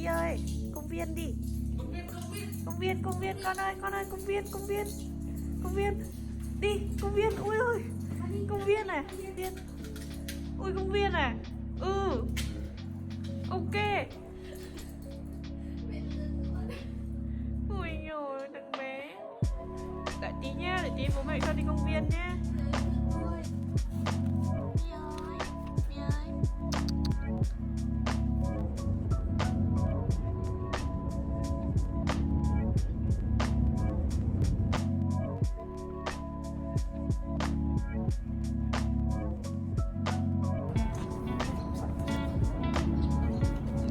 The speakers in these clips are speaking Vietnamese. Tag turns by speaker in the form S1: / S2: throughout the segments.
S1: Chubby ơi, công viên đi. Công viên con ơi, công viên. Đi, công viên, ui ơi. Công viên này, ui công viên này. Ừ. Ok. Ui nhồi, thằng bé. Đợi tí nha, để tí bố mẹ cho đi công viên nhé.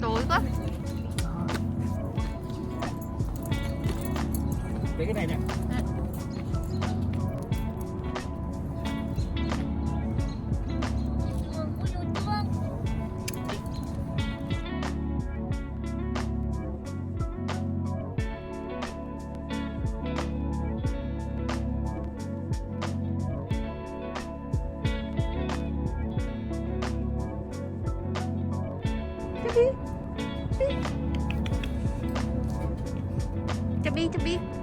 S1: Tối quá.
S2: Lấy cái này nè.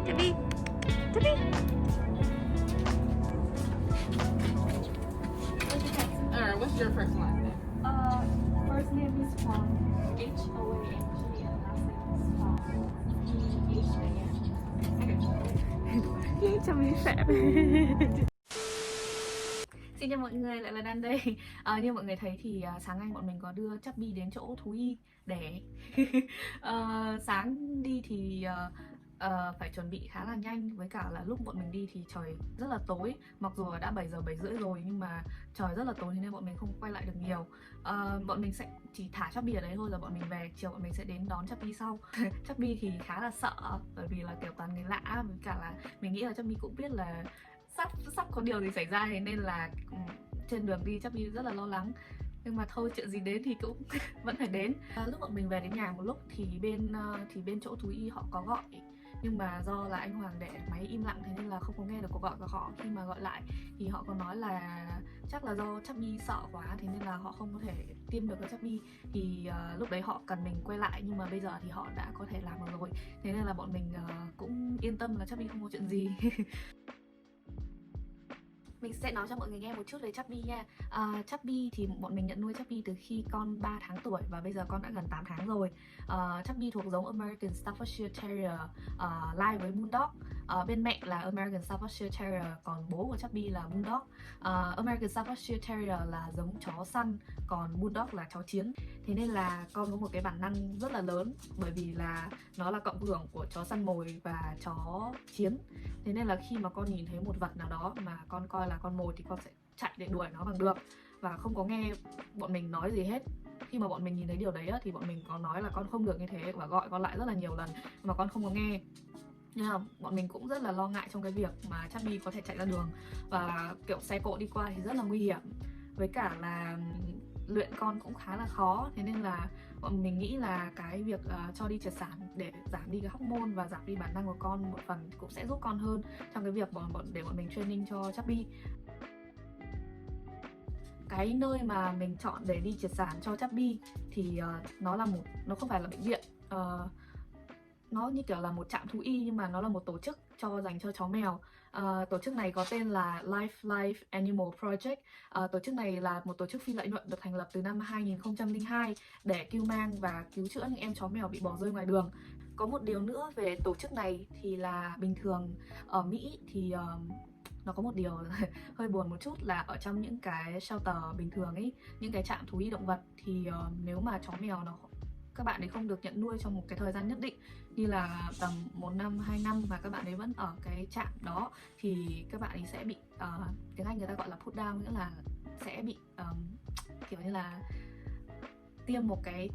S1: Chubby.
S3: What's your first last name?
S4: First name is Huang, H-O-A-N-G, and last name is Pham, P-H-A-N.
S1: Chubby phẹp. Xin chào mọi người, lại là Dan đây. Như mọi người thấy thì sáng nay bọn mình có đưa Chubby đến chỗ thú y để sáng đi thì phải chuẩn bị khá là nhanh, với cả là lúc bọn mình đi thì trời rất là tối. Mặc dù đã 7 giờ 7 rưỡi rồi nhưng mà trời rất là tối nên bọn mình không quay lại được nhiều. Bọn mình sẽ chỉ thả Chubby ở đấy thôi, rồi bọn mình về, chiều bọn mình sẽ đến đón Chubby sau. Chubby thì khá là sợ bởi vì là kiểu toàn người lạ, với cả là mình nghĩ là Chubby cũng biết là sắp có điều gì xảy ra, thế nên là trên đường đi Chubby rất là lo lắng. Nhưng mà thôi, chuyện gì đến thì cũng vẫn phải đến. Lúc bọn mình về đến nhà một lúc thì bên chỗ thú y họ có gọi, nhưng mà do là anh Hoàng để máy im lặng thế nên là không có nghe được cuộc gọi của họ. Khi mà gọi lại thì họ có nói là chắc là do Chubby sợ quá, thế nên là họ không có thể tiêm được cho Chubby. Thì lúc đấy họ cần mình quay lại, nhưng mà bây giờ thì họ đã có thể làm được rồi, thế nên là bọn mình cũng yên tâm là Chubby không có chuyện gì. Mình sẽ nói cho mọi người nghe một chút về Chubby nha. Chubby thì bọn mình nhận nuôi Chubby từ khi con 3 tháng tuổi và bây giờ con đã gần 8 tháng rồi. Chubby thuộc giống American Staffordshire Terrier lai với Bulldog. Bên mẹ là American Staffordshire Terrier, còn bố của Chubby là Bulldog. American Staffordshire Terrier là giống chó săn, còn Bulldog là chó chiến. Thế nên là con có một cái bản năng rất là lớn, bởi vì là nó là cộng hưởng của chó săn mồi và chó chiến. Thế nên là khi mà con nhìn thấy một vật nào đó mà con coi là con mồi thì con sẽ chạy để đuổi nó bằng được, và không có nghe bọn mình nói gì hết. Khi mà bọn mình nhìn thấy điều đấy thì bọn mình có nói là con không được như thế và gọi con lại rất là nhiều lần mà con không có nghe. Nhưng mà bọn mình cũng rất là lo ngại trong cái việc mà Chubby có thể chạy ra đường, và kiểu xe cộ đi qua thì rất là nguy hiểm, với cả là luyện con cũng khá là khó. Thế nên là bọn mình nghĩ là cái việc cho đi triệt sản để giảm đi cái hormone và giảm đi bản năng của con một phần cũng sẽ giúp con hơn trong cái việc để bọn mình training cho Chubby. Cái nơi mà mình chọn để đi triệt sản cho Chubby thì nó không phải là bệnh viện, nó như kiểu là một trạm thú y, nhưng mà nó là một tổ chức dành cho chó mèo. Tổ chức này có tên là Life Animal Project. Tổ chức này là một tổ chức phi lợi nhuận được thành lập từ năm 2002 để cứu mang và cứu chữa những em chó mèo bị bỏ rơi ngoài đường. Có một điều nữa về tổ chức này thì là bình thường ở Mỹ thì nó có một điều hơi buồn một chút là ở trong những cái shelter bình thường ấy, những cái trạm thú y động vật thì nếu mà chó mèo các bạn ấy không được nhận nuôi trong một cái thời gian nhất định, như là tầm 1 năm, 2 năm mà các bạn ấy vẫn ở cái trạm đó, thì các bạn ấy sẽ bị tiếng Anh người ta gọi là put down, nghĩa là sẽ bị kiểu như là tiêm một cái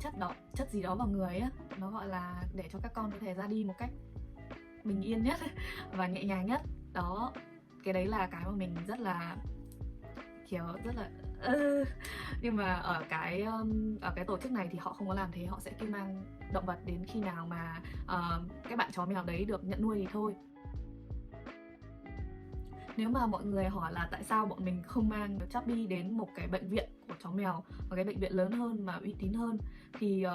S1: chất gì đó vào người á, nó gọi là để cho các con có thể ra đi một cách bình yên nhất và nhẹ nhàng nhất đó. Cái đấy là cái mà mình rất là nhưng mà ở cái tổ chức này thì họ không có làm thế, họ sẽ kêu mang động vật đến khi nào mà các bạn chó mèo đấy được nhận nuôi thì thôi. Nếu mà mọi người hỏi là tại sao bọn mình không mang Chubby đến một cái bệnh viện của chó mèo, một cái bệnh viện lớn hơn mà uy tín hơn, thì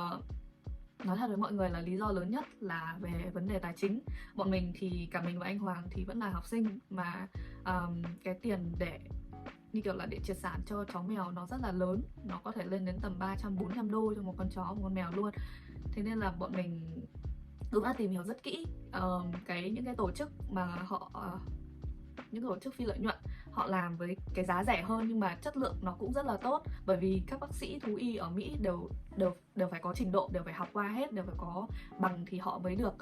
S1: nói thật với mọi người là lý do lớn nhất là về vấn đề tài chính. Bọn mình thì cả mình và anh Hoàng thì vẫn là học sinh mà cái tiền để như kiểu là để triệt sản cho chó mèo nó rất là lớn, nó có thể lên đến tầm 300-400 đô cho một con chó, một con mèo luôn. Thế nên là bọn mình cũng đã tìm hiểu rất kỹ những cái tổ chức mà họ những tổ chức phi lợi nhuận họ làm với cái giá rẻ hơn nhưng mà chất lượng nó cũng rất là tốt, bởi vì các bác sĩ thú y ở Mỹ đều phải có trình độ, đều phải học qua hết, đều phải có bằng thì họ mới được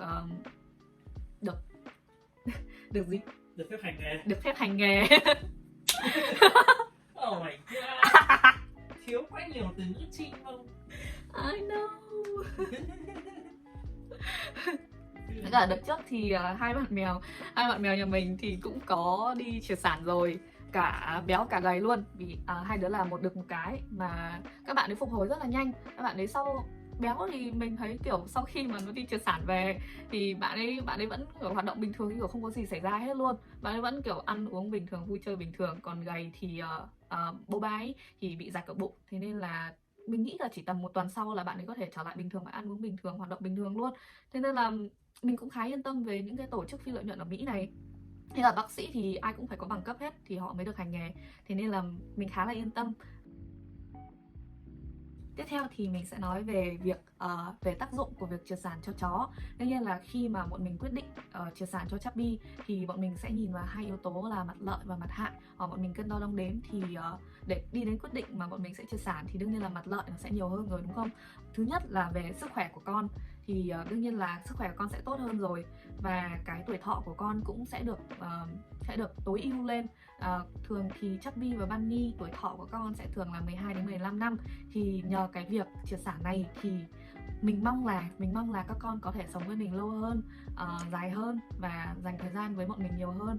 S1: được gì?
S2: Được phép hành nghề.
S1: Được phép hành nghề.
S2: Oh my god. Thiếu quá nhiều từ ngữ chị không?
S1: I know. Với cả đợt trước thì hai bạn mèo nhà mình thì cũng có đi triệt sản rồi, cả béo cả gầy luôn, vì hai đứa là một đực một cái mà các bạn ấy phục hồi rất là nhanh. Các bạn ấy sau béo thì mình thấy kiểu sau khi mà nó đi triệt sản về thì bạn ấy vẫn kiểu hoạt động bình thường, kiểu không có gì xảy ra hết luôn. Bạn ấy vẫn kiểu ăn uống bình thường, vui chơi bình thường. Còn gầy thì bố ba ấy thì bị rạch ở bụng, thế nên là mình nghĩ là chỉ tầm một tuần sau là bạn ấy có thể trở lại bình thường và ăn uống bình thường, hoạt động bình thường luôn. Thế nên là mình cũng khá yên tâm về những cái tổ chức phi lợi nhuận ở Mỹ này. Thế là bác sĩ thì ai cũng phải có bằng cấp hết thì họ mới được hành nghề. Thế nên là mình khá là yên tâm. Tiếp theo thì mình sẽ nói về về tác dụng của việc triệt sản cho chó. Tất nhiên là khi mà bọn mình quyết định triệt sản cho Chubby thì bọn mình sẽ nhìn vào hai yếu tố là mặt lợi và mặt hại. Bọn mình cân đo đong đếm thì để đi đến quyết định mà bọn mình sẽ triệt sản thì đương nhiên là mặt lợi nó sẽ nhiều hơn rồi, đúng không? Thứ nhất là về sức khỏe của con thì đương nhiên là sức khỏe của con sẽ tốt hơn rồi, và cái tuổi thọ của con cũng sẽ được tối ưu lên. Thường thì Chubby và Bunny tuổi thọ của con sẽ thường là 12 đến 15 năm. Thì nhờ cái việc triệt sản này thì mình mong là các con có thể sống với mình lâu hơn, dài hơn và dành thời gian với bọn mình nhiều hơn.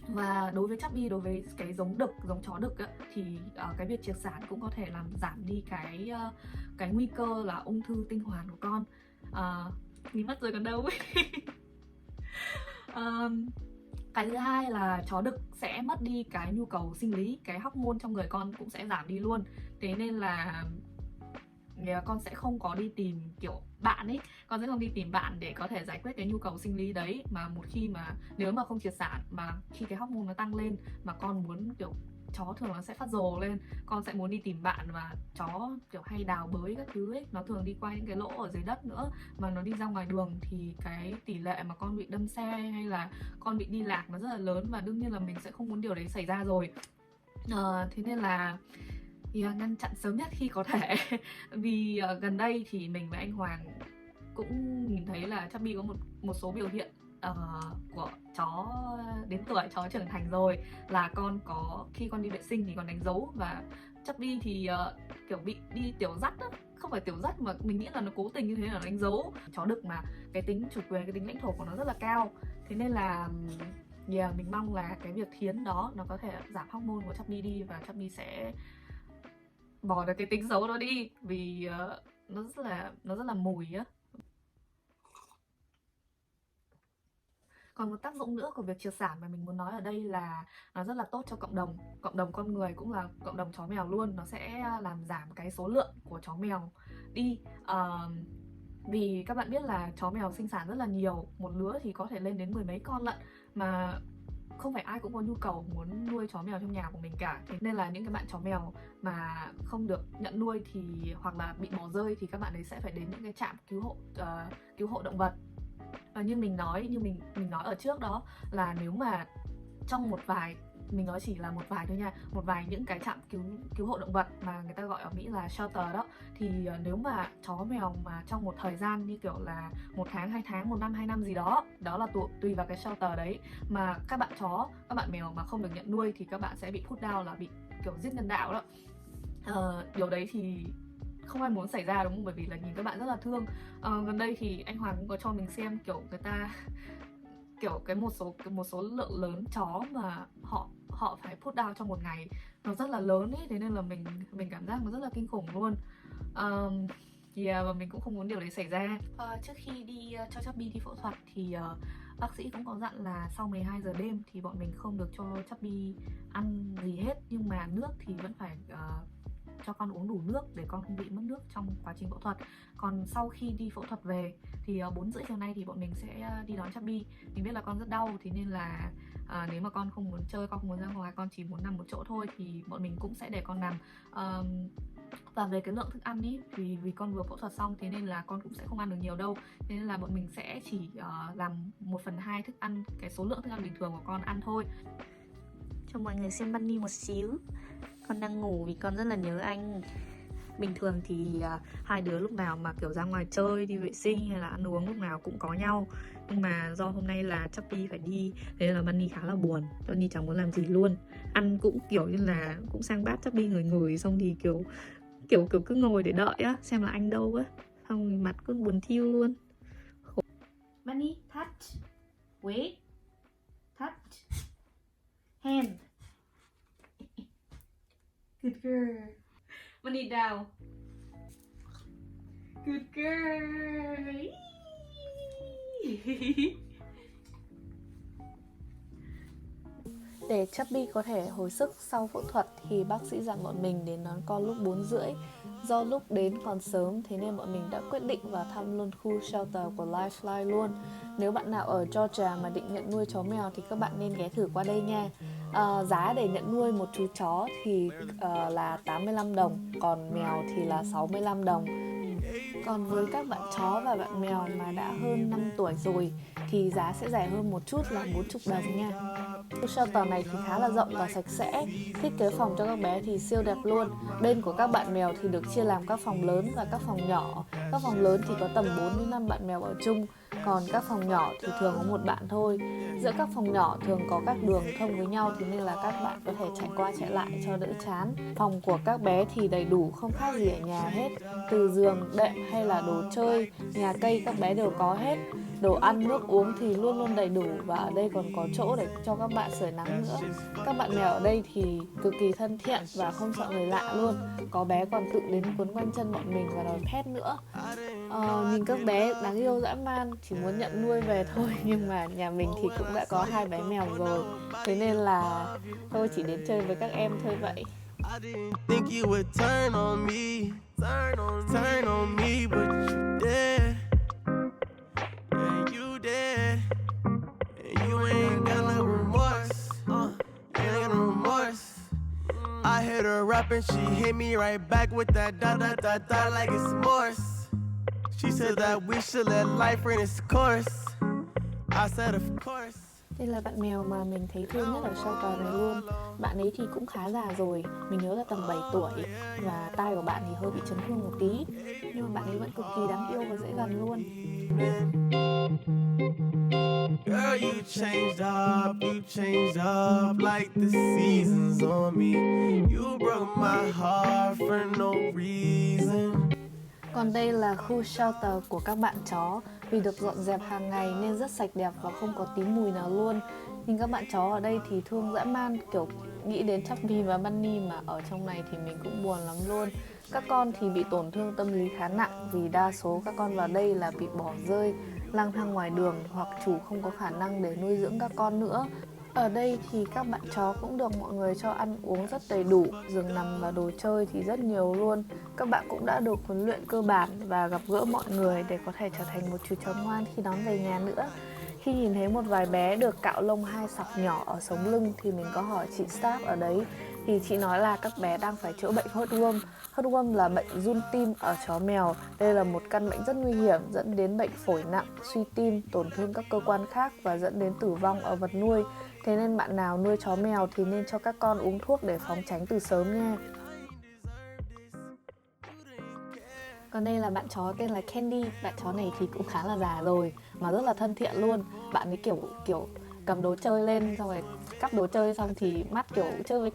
S1: Và đối với Chubby, đối với cái giống chó đực ấy, thì cái việc triệt sản cũng có thể làm giảm đi cái nguy cơ là ung thư tinh hoàn của con. Mình mất rồi còn đâu ấy. Cái thứ hai là chó đực sẽ mất đi cái nhu cầu sinh lý, cái hormone trong người con cũng sẽ giảm đi luôn. Thế nên là con sẽ không có đi tìm kiểu bạn ấy, con sẽ không đi tìm bạn để có thể giải quyết cái nhu cầu sinh lý đấy. Mà một khi mà nếu mà không triệt sản mà khi cái hormone nó tăng lên mà con muốn kiểu, chó thường nó sẽ phát rồ lên, con sẽ muốn đi tìm bạn, và chó kiểu hay đào bới các thứ ấy, nó thường đi qua những cái lỗ ở dưới đất nữa, mà nó đi ra ngoài đường thì cái tỷ lệ mà con bị đâm xe hay là con bị đi lạc nó rất là lớn, và đương nhiên là mình sẽ không muốn điều đấy xảy ra rồi. Thế nên là ngăn chặn sớm nhất khi có thể. Vì gần đây thì mình và anh Hoàng cũng nhìn thấy là Chubby có một số biểu hiện của chó đến tuổi, chó trưởng thành rồi, là khi con đi vệ sinh thì còn đánh dấu, và Chubby thì kiểu bị đi tiểu dắt á, không phải tiểu dắt mà mình nghĩ là nó cố tình như thế là đánh dấu. Chó đực mà cái tính chủ quyền, cái tính lãnh thổ của nó rất là cao, thế nên là mình mong là cái việc thiến đó nó có thể giảm hormone của Chubby đi, và Chubby sẽ bỏ được cái tính xấu đó đi, vì nó rất là mùi á. Còn một tác dụng nữa của việc triệt sản mà mình muốn nói ở đây là nó rất là tốt cho cộng đồng con người, cũng là cộng đồng chó mèo luôn. Nó sẽ làm giảm cái số lượng của chó mèo đi. Vì các bạn biết là chó mèo sinh sản rất là nhiều, một lứa thì có thể lên đến 10 mấy con lận, mà không phải ai cũng có nhu cầu muốn nuôi chó mèo trong nhà của mình cả. Thế nên là những cái bạn chó mèo mà không được nhận nuôi thì hoặc là bị bỏ rơi thì các bạn ấy sẽ phải đến những cái trạm cứu hộ động vật. Và như mình nói ở trước đó, là nếu mà trong mình nói chỉ là một vài thôi nha, một vài những cái trạm cứu hộ động vật mà người ta gọi ở Mỹ là shelter đó, thì nếu mà chó mèo mà trong một thời gian như kiểu là 1 tháng, 2 tháng, 1 năm, 2 năm gì đó, đó là tùy vào cái shelter đấy, mà các bạn mèo mà không được nhận nuôi thì các bạn sẽ bị put down, là bị kiểu giết nhân đạo đó. Điều đấy thì không ai muốn xảy ra, đúng không? Bởi vì là nhìn các bạn rất là thương. Gần đây thì anh Hoàng cũng có cho mình xem kiểu người ta kiểu một số lượng lớn chó mà họ phải put down trong một ngày, nó rất là lớn ấy, thế nên là mình cảm giác nó rất là kinh khủng luôn. Và mình cũng không muốn điều đấy xảy ra. Trước khi đi cho Chubby đi phẫu thuật thì bác sĩ cũng có dặn là sau 12 giờ đêm thì bọn mình không được cho Chubby ăn gì hết, nhưng mà nước thì vẫn phải cho con uống đủ nước để con không bị mất nước trong quá trình phẫu thuật. Còn sau khi đi phẫu thuật về thì 4:30 chiều nay thì bọn mình sẽ đi đón Chubby. Mình biết là con rất đau, thế nên là nếu mà con không muốn chơi, con không muốn ra ngoài, con chỉ muốn nằm một chỗ thôi thì bọn mình cũng sẽ để con nằm. Và về cái lượng thức ăn ý, thì vì con vừa phẫu thuật xong thế nên là con cũng sẽ không ăn được nhiều đâu. Thế nên là bọn mình sẽ chỉ làm 1/2 thức ăn, cái số lượng thức ăn bình thường của con ăn thôi. Cho mọi người xem Bunny một xíu. Con đang ngủ vì con rất là nhớ anh. Bình thường thì hai đứa lúc nào mà kiểu ra ngoài chơi, đi vệ sinh hay là ăn uống lúc nào cũng có nhau. Nhưng mà do hôm nay là Chubby phải đi, thế nên là Bunny khá là buồn. Bunny chẳng muốn làm gì luôn. Ăn cũng kiểu như là cũng sang bát Chubby ngửi xong thì kiểu cứ ngồi để đợi á, xem là anh đâu á. Xong rồi mặt cứ buồn thiu luôn. Bunny, touch. Wait. Touch. Hand. Good girl. Bunny down. Good girl. Để Chubby có thể hồi sức sau phẫu thuật thì bác sĩ dặn bọn mình đến đón con lúc 4:30. Do lúc đến còn sớm, thế nên bọn mình đã quyết định vào thăm luôn khu shelter của Lifeline luôn. Nếu bạn nào ở Georgia mà định nhận nuôi chó mèo thì các bạn nên ghé thử qua đây nha. Giá để nhận nuôi một chú chó thì là 85 đồng, còn mèo thì là 65 đồng. Còn với các bạn chó và bạn mèo mà đã hơn 5 tuổi rồi thì giá sẽ rẻ hơn một chút là 40 đồng nha. Khu shelter này thì khá là rộng và sạch sẽ. Thiết kế phòng cho các bé thì siêu đẹp luôn. Bên của các bạn mèo thì được chia làm các phòng lớn và các phòng nhỏ. Các phòng lớn thì có tầm 4 đến 5 bạn mèo ở chung, còn các phòng nhỏ thì thường có một bạn thôi. Giữa các phòng nhỏ thường có các đường thông với nhau, thế nên là các bạn có thể chạy qua chạy lại cho đỡ chán. Phòng của các bé thì đầy đủ, không khác gì ở nhà hết. Từ giường, đệm hay là đồ chơi, nhà cây các bé đều có hết. Đồ ăn, nước uống thì luôn luôn đầy đủ, và ở đây còn có chỗ để cho các bạn sưởi nắng nữa. Các bạn mèo ở đây thì cực kỳ thân thiện và không sợ người lạ luôn. Có bé còn tự đến quấn quanh chân bọn mình và đòi pet nữa. Nhìn các bé đáng yêu dã man, chỉ muốn nhận nuôi về thôi. Nhưng mà nhà mình thì cũng đã có 2 bé mèo rồi, thế nên là tôi chỉ đến chơi với các em thôi vậy.
S5: I didn't think you would turn on me, but you did. Yeah, you did. And you ain't got no remorse. Ain't got no remorse. I hit her up and she hit me right back with that da da da da like it's Morse. She said that we should let life run its course. I said of course.
S1: Đây là bạn mèo mà mình thấy thương nhất ở shelter này luôn. Bạn ấy thì cũng khá già rồi, mình nhớ là tầm 7 tuổi. Và tai của bạn thì hơi bị chấn thương một tí, nhưng mà bạn ấy vẫn cực kỳ đáng yêu và dễ gần luôn.
S5: Girl, you changed up like the seasons on me. You broke my heart for no reason.
S1: Còn đây là khu shelter của các bạn chó. Vì được dọn dẹp hàng ngày nên rất sạch đẹp và không có tí mùi nào luôn. Nhưng các bạn chó ở đây thì thương dã man, kiểu nghĩ đến Chubby và Bunny mà ở trong này thì mình cũng buồn lắm luôn. Các con thì bị tổn thương tâm lý khá nặng vì đa số các con vào đây là bị bỏ rơi, lang thang ngoài đường hoặc chủ không có khả năng để nuôi dưỡng các con nữa. Ở đây thì các bạn chó cũng được mọi người cho ăn uống rất đầy đủ, giường nằm và đồ chơi thì rất nhiều luôn. Các bạn cũng đã được huấn luyện cơ bản và gặp gỡ mọi người để có thể trở thành một chú chó ngoan khi đón về nhà nữa. Khi nhìn thấy một vài bé được cạo lông 2 sọc nhỏ ở sống lưng thì mình có hỏi chị staff ở đấy, thì chị nói là các bé đang phải chữa bệnh heartworm. Heartworm là bệnh run tim ở chó mèo. Đây là một căn bệnh rất nguy hiểm, dẫn đến bệnh phổi nặng, suy tim, tổn thương các cơ quan khác và dẫn đến tử vong ở vật nuôi. Thế nên bạn nào nuôi chó mèo thì nên cho các con uống thuốc để phòng tránh từ sớm nha. Còn đây là bạn chó tên là Candy. Bạn chó này thì cũng khá là già rồi mà rất là thân thiện luôn. Bạn ấy kiểu cầm đồ chơi lên xong rồi cắp đồ chơi xong thì mắt kiểu chơi với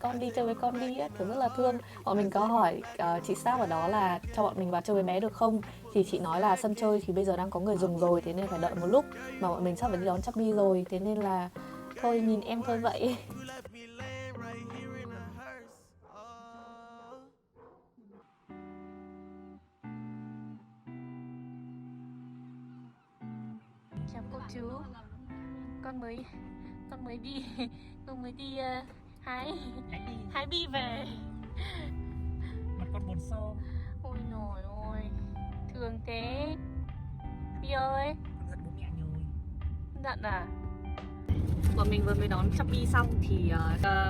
S1: con đi á, kiểu rất là thương. Bọn mình có hỏi chị staff ở đó là cho bọn mình vào chơi với bé được không, thì chị nói là sân chơi thì bây giờ đang có người dùng rồi, thế nên phải đợi một lúc, mà bọn mình sắp phải đi đón Chubby rồi, thế nên là thôi nhìn em thôi vậy. Chào cô chú, con mới đi hái bi về.
S2: Mặt con xô.
S3: Ôi trời ơi, thương thế. Bi ơi,
S2: Con giận bố mẹ rồi.
S3: giận à?
S1: Bọn mình vừa mới đón Chubby xong thì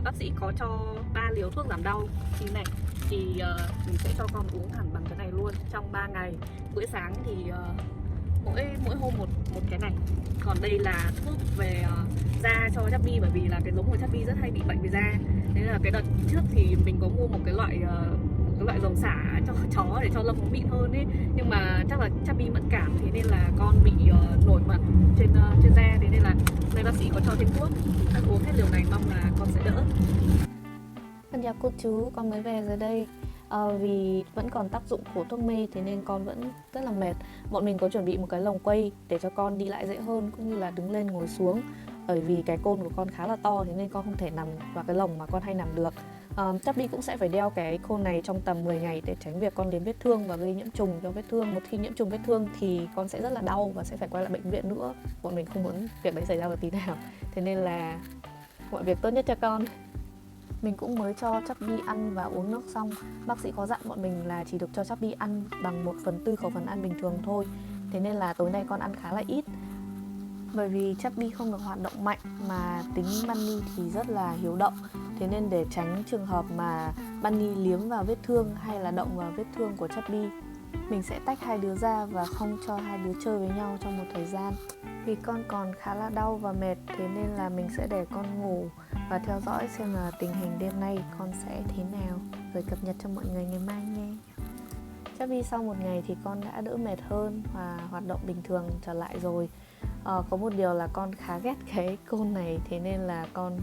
S1: bác sĩ có cho 3 liều thuốc giảm đau như này. Thì mình sẽ cho con uống hẳn bằng cái này luôn trong 3 ngày. Bữa sáng thì mỗi hôm một cái này. Còn đây là thuốc về da cho Chubby, bởi vì là cái giống của Chubby rất hay bị bệnh về da. Nên là cái đợt trước thì mình có mua một cái loại dòng xả cho chó để cho lông nó mịn hơn ấy, nhưng mà chắc là Chubby mẫn cảm, thế nên là con bị nổi mẩn trên da, thế nên là đây bác sĩ có cho thêm thuốc, ăn uống hết liều này mong là con sẽ đỡ. Con chào cô chú, con mới về rồi đây. Vì vẫn còn tác dụng của thuốc mê, thế nên con vẫn rất là mệt. Bọn mình có chuẩn bị một cái lồng quay để cho con đi lại dễ hơn, cũng như là đứng lên ngồi xuống. Bởi vì cái côn của con khá là to, thế nên con không thể nằm vào cái lồng mà con hay nằm được. Chubby cũng sẽ phải đeo cái côn này trong tầm 10 ngày để tránh việc con đến vết thương và gây nhiễm trùng cho vết thương. Một khi nhiễm trùng vết thương thì con sẽ rất là đau và sẽ phải quay lại bệnh viện nữa. Bọn mình không muốn việc đấy xảy ra một tí nào, thế nên là mọi việc tốt nhất cho con. Mình cũng mới cho Chubby ăn và uống nước xong. Bác sĩ có dặn bọn mình là chỉ được cho Chubby ăn bằng 1/4 khẩu phần ăn bình thường thôi. Thế nên là tối nay con ăn khá là ít. Bởi vì Chubby không được hoạt động mạnh mà tính Bunny thì rất là hiếu động. Thế nên để tránh trường hợp mà Bunny liếm vào vết thương hay là động vào vết thương của Chubby, mình sẽ tách hai đứa ra và không cho hai đứa chơi với nhau trong một thời gian. Vì con còn khá là đau và mệt, thế nên là mình sẽ để con ngủ và theo dõi xem là tình hình đêm nay con sẽ thế nào, rồi cập nhật cho mọi người ngày mai nha. Chubby sau một ngày thì con đã đỡ mệt hơn và hoạt động bình thường trở lại rồi. Có một điều là con khá ghét cái côn này, thế nên là con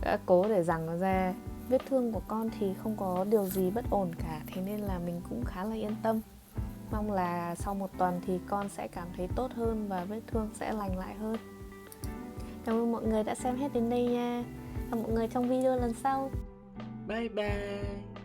S1: đã cố để giằng nó ra. Vết thương của con thì không có điều gì bất ổn cả, thế nên là mình cũng khá là yên tâm. Mong là sau một tuần thì con sẽ cảm thấy tốt hơn và vết thương sẽ lành lại hơn. Cảm ơn mọi người đã xem hết đến đây nha. Và mọi người trong video lần sau.
S2: Bye bye.